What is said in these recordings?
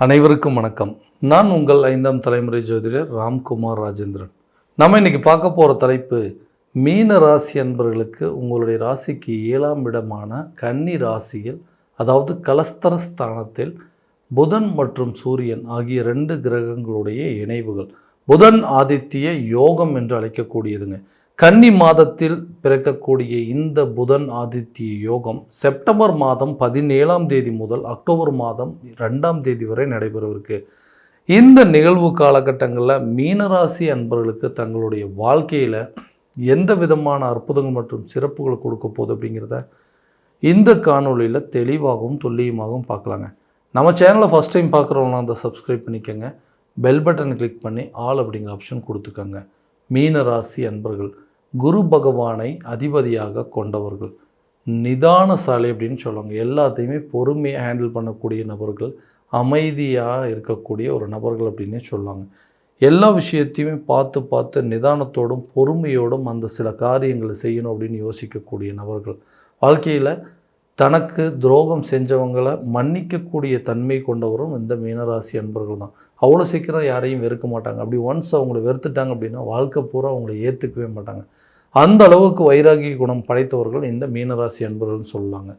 அனைவருக்கும் வணக்கம். நான் உங்கள் 5ஆம் தலைமுறை ஜோதிடர் ராம்குமார் ராஜேந்திரன். நம்ம இன்னைக்கு பார்க்க போகிற தலைப்பு, மீன ராசி அன்பர்களுக்கு உங்களுடைய ராசிக்கு 7ஆம் இடமான கன்னி ராசியில், அதாவது கலஸ்தர ஸ்தானத்தில் புதன் மற்றும் சூரியன் ஆகிய 2 கிரகங்களுடைய இணைவுகள். புதன் ஆதித்ய யோகம் என்று அழைக்கக்கூடியதுங்க. கன்னி மாதத்தில் பிறக்கக்கூடிய இந்த புதன் ஆதித்ய யோகம் செப்டம்பர் மாதம் 17ஆம் தேதி முதல் அக்டோபர் மாதம் 2ஆம் தேதி வரை நடைபெறவிருக்கு. இந்த நிகழ்வு காலகட்டங்களில் மீனராசி அன்பர்களுக்கு தங்களுடைய வாழ்க்கையில் எந்த விதமான அற்புதங்கள் மற்றும் சிறப்புகள் கொடுக்க போகுது அப்படிங்கிறத இந்த காணொலியில் தெளிவாகவும் துல்லியமாகவும் பார்க்கலாங்க. நம்ம சேனலை ஃபஸ்ட் டைம் பார்க்குறவங்களாம் அதை சப்ஸ்கிரைப் பண்ணிக்கோங்க. பெல் பட்டன் கிளிக் பண்ணி ஆல் அப்படிங்கிற ஆப்ஷன் கொடுத்துக்கோங்க. மீனராசி அன்பர்கள் குரு பகவானை அதிபதியாக கொண்டவர்கள், நிதானசாலி அப்படின்னு சொல்லுவாங்க. எல்லாத்தையுமே பொறுமையாக ஹேண்டில் பண்ணக்கூடிய நபர்கள், அமைதியாக இருக்கக்கூடிய ஒரு நபர்கள் அப்படின்னே சொல்லுவாங்க. எல்லா விஷயத்தையுமே பார்த்து நிதானத்தோடும் பொறுமையோடும் அந்த சில காரியங்களை செய்யணும் அப்படின்னு யோசிக்கக்கூடிய நபர்கள். வாழ்க்கையில் தனக்கு துரோகம் செஞ்சவங்களை மன்னிக்கக்கூடிய தன்மை கொண்டவரும் இந்த மீனராசி அன்பர்கள் தான். அவ்வளோ சீக்கிரம் யாரையும் வெறுக்க மாட்டாங்க. அப்படி ஒன்ஸ் அவங்கள வெறுத்துட்டாங்க அப்படின்னா வாழ்க்கை பூரா அவங்கள ஏற்றுக்கவே மாட்டாங்க. அந்த அளவுக்கு வைராகிய குணம் படைத்தவர்கள் இந்த மீனராசி அன்பர்கள்னு சொல்லலாங்க.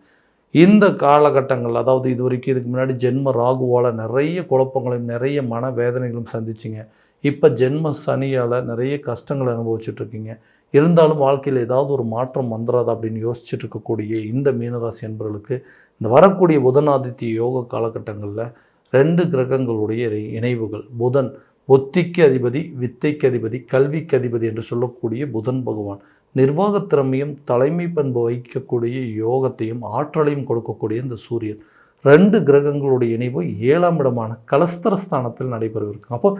இந்த காலகட்டங்கள், அதாவது இது வரைக்கும் இதுக்கு முன்னாடி ஜென்ம ராகுவால் நிறைய குழப்பங்களையும் நிறைய மன வேதனைகளும் சந்திச்சிங்க. இப்போ ஜென்ம சனியால் நிறைய கஷ்டங்களை அனுபவிச்சுட்ருக்கீங்க. இருந்தாலும் வாழ்க்கையில் ஏதாவது ஒரு மாற்றம் வந்துடாது அப்படின்னு யோசிச்சுட்டு இருக்கக்கூடிய இந்த மீனராசி அன்பர்களுக்கு இந்த வரக்கூடிய புதனாதித்ய யோக காலகட்டங்களில் 2 கிரகங்களுடைய இணைவுகள். புதன் புத்திக்கு அதிபதி, வித்தைக்கு அதிபதி, கல்விக்கு அதிபதி என்று சொல்லக்கூடிய புதன் பகவான் நிர்வாகத் திறமையும் தலைமை பண்பு வகிக்கக்கூடிய யோகத்தையும் ஆற்றலையும் கொடுக்கக்கூடிய இந்த சூரியன் 2 கிரகங்களுடைய இணைவு 7ஆம் இடமான கலஸ்தர ஸ்தானத்தில் நடைபெறவிருக்கு. அப்போ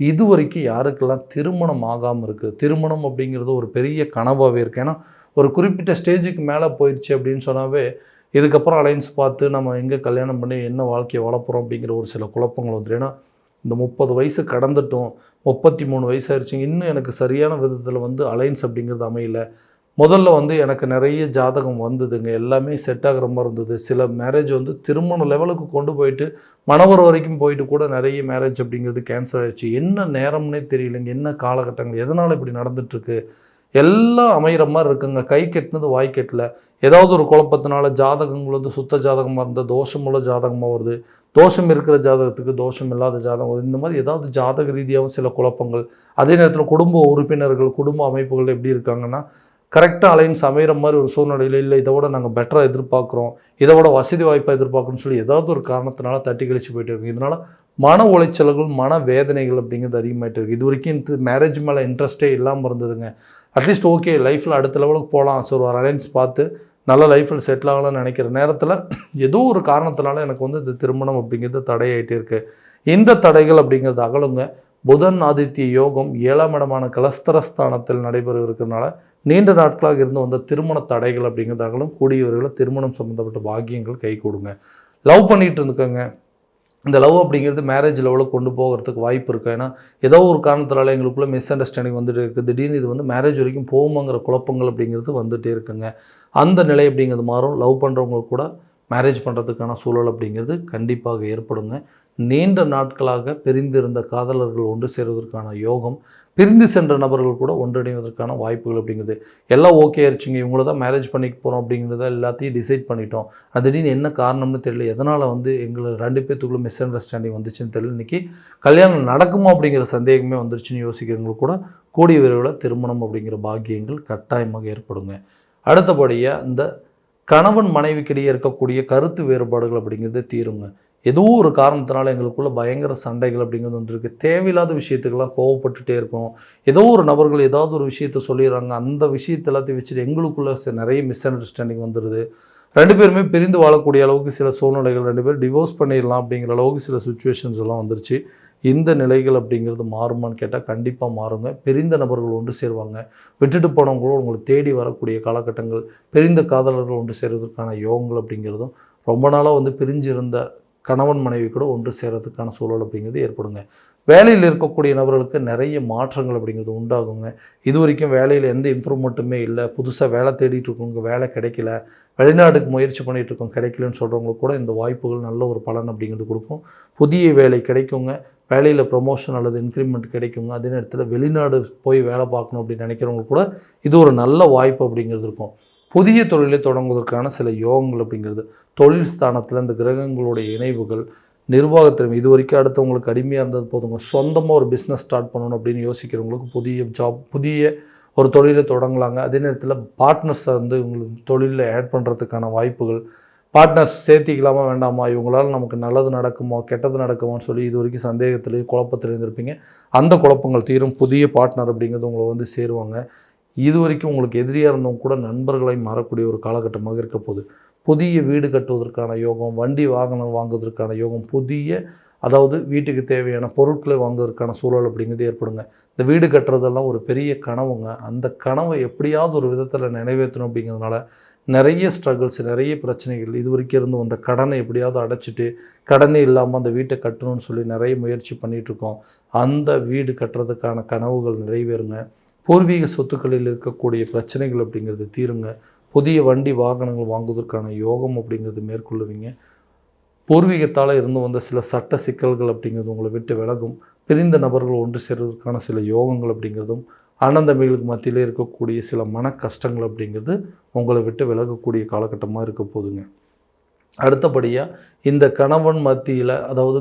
இது வரைக்கும் யாருக்கெல்லாம் திருமணம் ஆகாமல் இருக்குது, திருமணம் அப்படிங்கிறது ஒரு பெரிய கனவாகவே இருக்குது. ஏன்னா ஒரு குறிப்பிட்ட ஸ்டேஜுக்கு மேலே போயிடுச்சு அப்படின்னு சொன்னாவே இதுக்கப்புறம் அலைன்ஸ் பார்த்து நம்ம எங்கே கல்யாணம் பண்ணி என்ன வாழ்க்கையை வளர்ப்புறோம் அப்படிங்கிற ஒரு சில குழப்பங்கள் வந்துடும். ஏன்னா இந்த 30 வயசு கடந்துட்டோம், 33 வயசு ஆயிடுச்சுங்க, இன்னும் எனக்கு சரியான விதத்தில் அலைன்ஸ் அப்படிங்கிறது அமையல. முதல்ல எனக்கு நிறைய ஜாதகம் வந்ததுங்க, எல்லாமே செட் ஆகிற மாதிரி இருந்தது. சில மேரேஜ் திருமண லெவலுக்கு கொண்டு போயிட்டு மணவர் வரைக்கும் போயிட்டு கூட நிறைய மேரேஜ் அப்படிங்கிறது கேன்சல் ஆகிடுச்சு. என்ன நேரம்னே தெரியலைங்க, என்ன காலகட்டங்கள், எதனால் இப்படி நடந்துகிட்ருக்கு, எல்லாம் அமைகிற மாதிரி இருக்குங்க. கை கெட்டினது வாய் கெட்டல. ஏதாவது ஒரு குழப்பத்தினால ஜாதகங்கள் சுத்த ஜாதகமாக இருந்தால் தோஷமுள்ள ஜாதகமாக வருது, தோஷம் இருக்கிற ஜாதகத்துக்கு தோஷம் இல்லாத ஜாதகம் வருது. இந்த மாதிரி ஏதாவது ஜாதக ரீதியாகவும் சில குழப்பங்கள். அதே நேரத்தில் குடும்ப உறுப்பினர்கள், குடும்ப அமைப்புகள் எப்படி இருக்காங்கன்னா கரெக்டாக அலைன்ஸ் அமைகிற மாதிரி ஒரு சூழ்நிலையில் இல்லை, இதை விட நாங்கள் பெட்டராக எதிர்பார்க்குறோம், இதை விட வசதி வாய்ப்பாக எதிர்பார்க்குறோன்னு சொல்லி ஏதாவது ஒரு காரணத்தினால தட்டி கழிச்சு போயிட்டு இருக்கு. இதனால் மன உளைச்சல்கள், மன வேதனைகள் அப்படிங்கிறது அதிகமாகிட்டு இருக்குது. இது வரைக்கும் மேரேஜ் மேலே இன்ட்ரெஸ்ட்டே இல்லாமல் இருந்ததுங்க. அட்லீஸ்ட் ஓகே லைஃப்பில் அடுத்த லெவலுக்கு போகலாம், ஸோ ஒரு அலைன்ஸ் பார்த்து நல்ல லைஃப்பில் செட்டில் ஆகலாம்னு நினைக்கிற நேரத்தில் ஏதோ ஒரு காரணத்தினால எனக்கு இந்த திருமணம் அப்படிங்கிறது தடையாகிட்டே இருக்குது. இந்த தடைகள் அப்படிங்கிறது அகலுங்க. புதன் ஆதித்ய யோகம் 7ஆம் இடமான கலஸ்தரஸ்தானத்தில் நடைபெற இருக்கிறதுனால நீண்ட நாட்களாக இருந்து வந்த திருமண தடைகள் அப்படிங்கிறது அகலும். கூடியவர்களை திருமணம் சம்மந்தப்பட்ட பாக்கியங்கள் கை கொடுங்க. லவ் பண்ணிகிட்டு இருந்துக்கோங்க. இந்த லவ் அப்படிங்கிறது மேரேஜ் லெவலுக்கு கொண்டு போகிறதுக்கு வாய்ப்பு இருக்குது. ஏன்னா ஏதோ ஒரு காரணத்தினால எங்களுக்குள்ளே மிஸ் அண்டர்ஸ்டாண்டிங் வந்துட்டு இருக்குது. திடீர்னு இது மேரேஜ் வரைக்கும் போகுமாங்கிற குழப்பங்கள் அப்படிங்கிறது வந்துகிட்டே இருக்குங்க. அந்த நிலை அப்படிங்கிறது மாறும். லவ் பண்ணுறவங்களுக்கு கூட மேரேஜ் பண்ணுறதுக்கான சூழல் அப்படிங்கிறது கண்டிப்பாக ஏற்படுங்க. நீண்ட நாட்களாக பிரிந்திருந்த காதலர்கள் ஒன்று சேருவதற்கான யோகம், பிரிந்து சென்ற நபர்கள் கூட ஒன்றிணைவதற்கான வாய்ப்புகள் அப்படிங்கிறது எல்லாம் ஓகே ஆயிடுச்சுங்க. இவங்கள தான் மேரேஜ் பண்ணிக்க போகிறோம் அப்படிங்கிறத எல்லாத்தையும் டிசைட் பண்ணிட்டோம். அது திடீர்னு என்ன காரணம்னு தெரியல, எதனால் எங்களை 2 பேத்துக்குள்ளே மிஸ் அண்டர்ஸ்டாண்டிங் வந்துச்சுன்னு தெரியல, இன்றைக்கி கல்யாணம் நடக்குமா அப்படிங்கிற சந்தேகமே வந்துருச்சுன்னு யோசிக்கிறவங்களுக்கு கூட கூடிய விரைவில் திருமணம் அப்படிங்கிற பாக்கியங்கள் கட்டாயமாக ஏற்படுங்க. அடுத்தபடியாக இந்த கணவன் மனைவிக்கிடையே இருக்கக்கூடிய கருத்து வேறுபாடுகள் அப்படிங்கிறது தீருங்க. ஏதோ ஒரு காரணத்தினால எங்களுக்குள்ள பயங்கர சண்டைகள் அப்படிங்கிறது வந்துருக்கு. தேவையில்லாத விஷயத்துக்கெல்லாம் கோவப்பட்டுட்டே இருக்கும். ஏதோ ஒரு நபர்கள் ஏதாவது ஒரு விஷயத்த சொல்லிடுறாங்க, அந்த விஷயத்தை எல்லாத்தையும் வச்சுட்டு எங்களுக்குள்ள நிறைய மிஸ் அண்டர்ஸ்டாண்டிங் வந்துடுது. 2 பேருமே பிரிந்து வாழக்கூடிய அளவுக்கு சில சூழ்நிலைகள், 2 பேர் டிவோர்ஸ் பண்ணிடலாம் அப்படிங்கிற அளவுக்கு சில சுச்சுவேஷன்ஸ் எல்லாம் வந்துருச்சு. இந்த நிலைகள் அப்படிங்கிறது மாறுமான்னு கேட்டால் கண்டிப்பாக மாறுங்க. பிரிந்த நபர்கள் ஒன்று சேருவாங்க. விட்டுட்டு போனவங்களும் உங்களை தேடி வரக்கூடிய காலகட்டங்கள், பிரிந்த காதலர்கள் ஒன்று சேர்வதற்கான யோகங்கள் அப்படிங்கிறதும், ரொம்ப நாளாக பிரிஞ்சு இருந்த கணவன் மனைவி கூட ஒன்று சேரத்துக்கான சூழல் அப்படிங்கிறது ஏற்படுங்க. வேலையில் இருக்கக்கூடிய நபர்களுக்கு நிறைய மாற்றங்கள் அப்படிங்கிறது உண்டாகுங்க. இது வரைக்கும் வேலையில் எந்த இம்ப்ரூவ்மெண்ட்டுமே இல்லை, புதுசாக வேலை தேடிட்டு இருக்கவங்க வேலை கிடைக்கல, வெளிநாட்டுக்கு முயற்சி பண்ணிகிட்டு இருக்கோம் கிடைக்கலன்னு சொல்கிறவங்களுக்கு கூட இந்த வாய்ப்புகள் நல்ல ஒரு பலன் அப்படிங்கிறது கொடுக்கும். புதிய வேலை கிடைக்குங்க, வேலையில் ப்ரொமோஷன் அல்லது இன்க்ரிமெண்ட் கிடைக்குங்க. அதே நேரத்தில் வெளிநாடு போய் வேலை பார்க்கணும் அப்படின்னு நினைக்கிறவங்க கூட இது ஒரு நல்ல வாய்ப்பு அப்படிங்கிறது இருக்கும். புதிய தொழிலை தொடங்குவதற்கான சில யோகங்கள் அப்படிங்கிறது, தொழில் ஸ்தானத்தில் இந்த கிரகங்களுடைய இணைவுகள், நிர்வாகத்திறமை, இது வரைக்கும் அடுத்தவங்களுக்கு அடிமையாக இருந்தது போதுங்க, சொந்தமாக ஒரு பிஸ்னஸ் ஸ்டார்ட் பண்ணணும் அப்படின்னு யோசிக்கிறவங்களுக்கு புதிய ஜாப், புதிய ஒரு தொழிலை தொடங்கலாங்க. அதே நேரத்தில் பார்ட்னர்ஸை வந்து உங்களுக்கு தொழிலில் ஆட் பண்ணுறதுக்கான வாய்ப்புகள், பார்ட்னர்ஸ் சேர்த்திக்கலாமா வேண்டாமா, இவங்களால் நமக்கு நல்லது நடக்குமா கெட்டது நடக்குமான்னு சொல்லி இது வரைக்கும் சந்தேகத்திலேயே குழப்பத்தில் இருந்திருப்பீங்க. அந்த குழப்பங்கள் தீரும். புதிய பார்ட்னர் அப்படிங்கிறது உங்களை வந்து சேருவாங்க. இது வரைக்கும் உங்களுக்கு எதிரியாக இருந்தவங்க கூட நண்பர்களை மாறக்கூடிய ஒரு காலகட்டமாக இருக்க போகுது. புதிய வீடு கட்டுவதற்கான யோகம், வண்டி வாகனம் வாங்குவதற்கான யோகம், அதாவது வீட்டுக்கு தேவையான பொருட்களை வாங்குவதற்கான சூழல் அப்படிங்கிறது ஏற்படுங்க. இந்த வீடு கட்டுறதெல்லாம் ஒரு பெரிய கனவுங்க. அந்த கனவை எப்படியாவது ஒரு விதத்தில் நிறைவேற்றணும் அப்படிங்கிறதுனால நிறைய ஸ்ட்ரகிள்ஸ், நிறைய பிரச்சனைகள், இது வரைக்கும் இருந்து வந்த கடனை எப்படியாவது அடைச்சிட்டு கடனே இல்லாமல் அந்த வீட்டை கட்டணும்னு சொல்லி நிறைய முயற்சி பண்ணிகிட்ருக்கோம். அந்த வீடு கட்டுறதுக்கான கனவுகள் நிறைவேறுங்க. பூர்வீக சொத்துக்களில் இருக்கக்கூடிய பிரச்சனைகள் அப்படிங்கிறது தீருங்க. புதிய வண்டி வாகனங்கள் வாங்குவதற்கான யோகம் அப்படிங்கிறது மேற்கொள்ளுவீங்க. பூர்வீகத்தால் இருந்து வந்த சில சட்ட சிக்கல்கள் அப்படிங்கிறது உங்களை விட்டு விலகும். பிரிந்த நபர்கள் ஒன்று சேர்வதற்கான சில யோகங்கள் அப்படிங்கிறதும், அண்ணன் தம்பிகளுக்கு மத்தியிலே இருக்கக்கூடிய சில மன கஷ்டங்கள் அப்படிங்கிறது உங்களை விட்டு விலகக்கூடிய காலகட்டமாக இருக்க போதுங்க. அடுத்தபடியாக இந்த கணவன் மத்தியில், அதாவது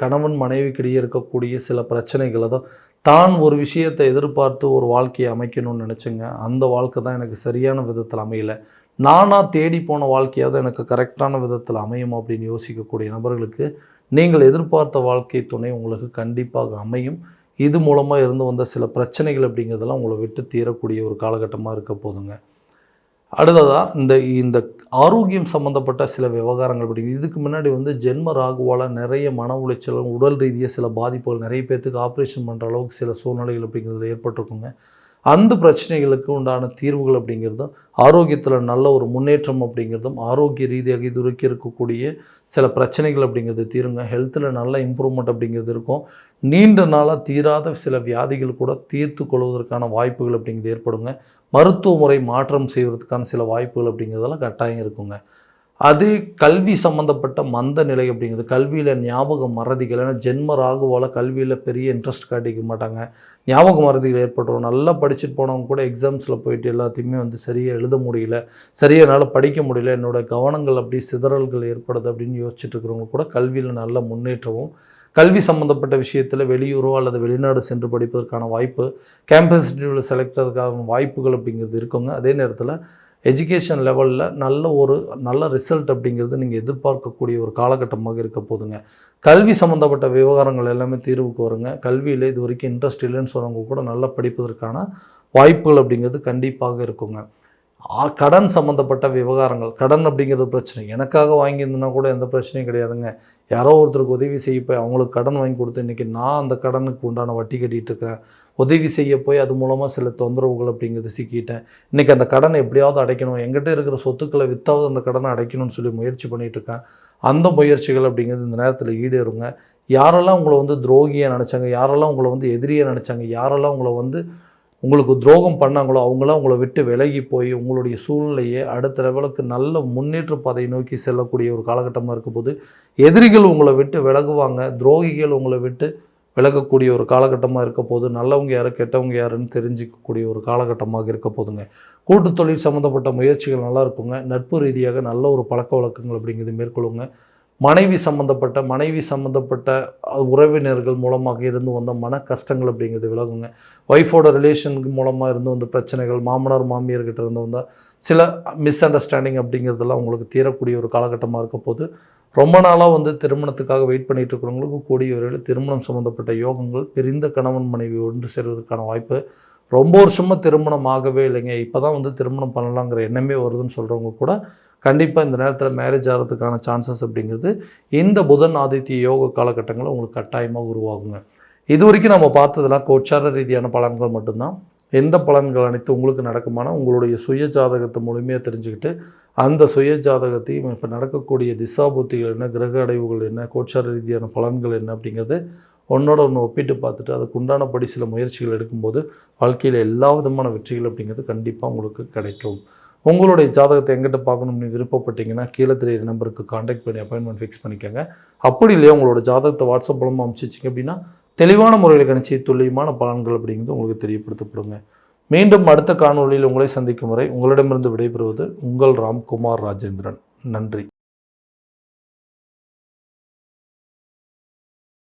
கணவன் மனைவிக்கிடையே இருக்கக்கூடிய சில பிரச்சனைகள், அதாவது தான் ஒரு விஷயத்தை எதிர்பார்த்து ஒரு வாழ்க்கையை அமைக்கணும்னு நினச்சேங்க, அந்த வாழ்க்கை தான் எனக்கு சரியான விதத்தில் அமையலை, நானாக தேடி போன வாழ்க்கையாவது எனக்கு கரெக்டான விதத்தில் அமையும் அப்படின்னு யோசிக்கக்கூடிய நபர்களுக்கு நீங்கள் எதிர்பார்த்த வாழ்க்கை துணை உங்களுக்கு கண்டிப்பாக அமையும். இது மூலமாக இருந்து வந்த சில பிரச்சனைகள் அப்படிங்கிறதெல்லாம் உங்களை விட்டு தீரக்கூடிய ஒரு காலகட்டமாக இருக்க போதுங்க. அடுத்ததாக இந்த ஆரோக்கியம் சம்மந்தப்பட்ட சில விவகாரங்கள் அப்படிங்கிறது, இதுக்கு முன்னாடி வந்து ஜென்ம ராகுவால் நிறைய மன உளைச்சலும், உடல் ரீதியாக சில பாதிப்புகள், நிறைய பேர்த்துக்கு ஆப்ரேஷன் பண்ணுற அளவுக்கு சில சூழ்நிலைகள் அப்படிங்கிறது ஏற்பட்டிருக்குங்க. அந்த பிரச்சனைகளுக்கு உண்டான தீர்வுகள் அப்படிங்கிறதும், ஆரோக்கியத்தில் நல்ல ஒரு முன்னேற்றம் அப்படிங்கிறதும், ஆரோக்கிய ரீதியாக இது வரைக்கும் இருக்கக்கூடிய சில பிரச்சனைகள் அப்படிங்கிறது தீருங்க. ஹெல்த்தில் நல்ல இம்ப்ரூவ்மெண்ட் அப்படிங்கிறது இருக்கும். நீண்ட நாளாக தீராத சில வியாதிகள் கூட தீர்த்து கொள்வதற்கான வாய்ப்புகள் அப்படிங்கிறது ஏற்படுங்க. மருத்துவ முறை மாற்றம் செய்வதற்கான சில வாய்ப்புகள் அப்படிங்கிறதெல்லாம் கட்டாயம் இருக்குங்க. அது கல்வி சம்மந்தப்பட்ட மந்த நிலை அப்படிங்கிறது, கல்வியில் ஞாபக மறதிகள், ஏன்னா ஜென்ம ராகுவால் கல்வியில் பெரிய இன்ட்ரெஸ்ட் காட்டிக்க மாட்டாங்க, ஞாபக மறதிகள் ஏற்பட்டுரும். நல்லா படிச்சுட்டு போனவங்க கூட எக்ஸாம்ஸில் போயிட்டு எல்லாத்தையுமே வந்து சரியாக எழுத முடியல, சரியாக என்னால் படிக்க முடியல, என்னோடய கவனங்கள் அப்படி சிதறல்கள் ஏற்படுது அப்படின்னு யோசிச்சுட்டு இருக்கிறவங்க கூட கல்வியில் நல்ல முன்னேற்றமும், கல்வி சம்மந்தப்பட்ட விஷயத்தில் வெளியூரோ அல்லது வெளிநாடு சென்று படிப்பதற்கான வாய்ப்பு, கேம்பஸ் இன்டர்வியூவில் செலக்ட் ஆகிறதுக்கான வாய்ப்புகள் அப்படிங்கிறது இருக்குங்க. அதே நேரத்தில் எஜுகேஷன் லெவலில் நல்ல ரிசல்ட் அப்படிங்கிறது நீங்கள் எதிர்பார்க்கக்கூடிய ஒரு காலகட்டமாக இருக்க போதுங்க. கல்வி சம்மந்தப்பட்ட விவகாரங்கள் எல்லாமே தீர்வுக்கு வருங்க. கல்வியில் இது வரைக்கும் இன்ட்ரெஸ்ட் இல்லைன்னு சொன்னவங்க கூட நல்லா படிப்பதற்கான வாய்ப்புகள் அப்படிங்கிறது கண்டிப்பாக இருக்குங்க. கடன் சம்மந்தப்பட்ட விவகாரங்கள், கடன் அப்படிங்கிறது பிரச்சனை, எனக்காக வாங்கியிருந்தேன்னா கூட எந்த பிரச்சனையும் கிடையாதுங்க. யாரோ ஒருத்தருக்கு உதவி செய்ய போய் அவங்களுக்கு கடன் வாங்கி கொடுத்து இன்றைக்கி நான் அந்த கடனுக்கு உண்டான வட்டி கட்டிகிட்டு இருக்கிறேன். உதவி செய்ய போய் அது மூலமாக சில தொந்தரவுகள் அப்படிங்கிறது சிக்கிட்டேன். இன்றைக்கி அந்த கடனை எப்படியாவது அடைக்கணும், எங்கிட்ட இருக்கிற சொத்துக்களை வித்தாவது அந்த கடனை அடைக்கணும்னு சொல்லி முயற்சி பண்ணிகிட்ருக்கேன். அந்த முயற்சிகள் அப்படிங்கிறது இந்த நேரத்தில் ஈடேறுங்க. யாரெல்லாம் உங்களை வந்து துரோகியாக நினச்சாங்க, யாரெல்லாம் உங்களை வந்து எதிரியாக நினச்சாங்க, யாரெல்லாம் உங்களை வந்து உங்களுக்கு துரோகம் பண்ணாங்களோ அவங்களாம் உங்களை விட்டு விலகி போய் உங்களுடைய சூழ்நிலையை அடுத்த லெவலுக்கு நல்ல முன்னேற்ற பாதையை நோக்கி செல்லக்கூடிய ஒரு காலகட்டமாக இருக்கும்போது, எதிரிகள் உங்களை விட்டு விலகுவாங்க, துரோகிகள் உங்களை விட்டு விலகக்கூடிய ஒரு காலகட்டமாக இருக்க போது, நல்லவங்க யார் கெட்டவங்க யாருன்னு தெரிஞ்சிக்கக்கூடிய ஒரு காலகட்டமாக இருக்க போதுங்க. கூட்டு தொழில் சம்மந்தப்பட்ட முயற்சிகள் நல்லா இருக்குங்க. நட்பு ரீதியாக நல்ல ஒரு பழக்க வழக்கங்கள் அப்படிங்கிறது மேற்கொள்ளுங்க. மனைவி சம்மந்தப்பட்ட உறவினர்கள் மூலமாக இருந்து வந்த மன கஷ்டங்கள் அப்படிங்கிறது விலகுங்க. ஒய்ஃபோட ரிலேஷனுக்கு மூலமாக இருந்து வந்த பிரச்சனைகள், மாமனார் மாமியார்கிட்ட இருந்து வந்தால் சில மிஸ் அண்டர்ஸ்டாண்டிங் அப்படிங்கிறதெல்லாம் உங்களுக்கு தீரக்கூடிய ஒரு காலகட்டமாக இருக்க போது, ரொம்ப நாளாக வந்து திருமணத்துக்காக வெயிட் பண்ணிகிட்டு இருக்கிறவங்களுக்கு கூடிய விரைவில் திருமணம் சம்மந்தப்பட்ட யோகங்கள், பிரிந்த கணவன் மனைவி ஒன்று சேர்வதற்கான வாய்ப்பு, ரொம்ப வருஷமாக திருமணம் ஆகவே இல்லைங்க, இப்போ தான் வந்து திருமணம் பண்ணலாங்கிற எண்ணமே வருதுன்னு சொல்கிறவங்க கூட கண்டிப்பாக இந்த நேரத்தில் மேரேஜ் ஆகிறதுக்கான சான்சஸ் அப்படிங்கிறது இந்த புதன் ஆதித்ய யோக காலகட்டங்களில் உங்களுக்கு கட்டாயமாக உருவாகுங்க. இது வரைக்கும் நம்ம பார்த்ததெல்லாம் கோச்சார ரீதியான பலன்கள் மட்டும்தான். எந்த பலன்கள் அனைத்து உங்களுக்கு நடக்குமானா உங்களுடைய சுய ஜாதகத்தை முழுமையாக தெரிஞ்சுக்கிட்டு அந்த சுய ஜாதகத்தையும் இப்போ நடக்கக்கூடிய திசாபுத்திகள் என்ன, கிரக அடைவுகள் என்ன, கோச்சார ரீதியான பலன்கள் என்ன அப்படிங்கிறது ஒன்றோட ஒன்று ஒப்பிட்டு பார்த்துட்டு அதுக்கு உண்டானபடி சில முயற்சிகள் எடுக்கும்போது வாழ்க்கையில் எல்லா விதமான வெற்றிகள் அப்படிங்கிறது கண்டிப்பாக உங்களுக்கு கிடைக்கும். உங்களுடைய ஜாதகத்தை எங்கிட்ட பார்க்கணும்னு விருப்பப்பட்டீங்கன்னா கீழே தெரியிற நம்பருக்கு காண்டாக்ட் பண்ணி அப்பாயின்மெண்ட் ஃபிக்ஸ் பண்ணிக்கோங்க. அப்படி இல்லையா உங்களோட ஜாதகத்தை வாட்ஸ்அப் மூலமாக அனுப்பிச்சிச்சிங்க அப்படின்னா தெளிவான முறையில் கணிச்சு துல்லியமான பலன்கள் அப்படிங்கிறது உங்களுக்கு தெரியப்படுத்தப்படுங்க. மீண்டும் அடுத்த காணொளியில் உங்களை சந்திக்கும் வரை உங்களிடமிருந்து விடைபெறுவது உங்கள் ராம்குமார் ராஜேந்திரன். நன்றி.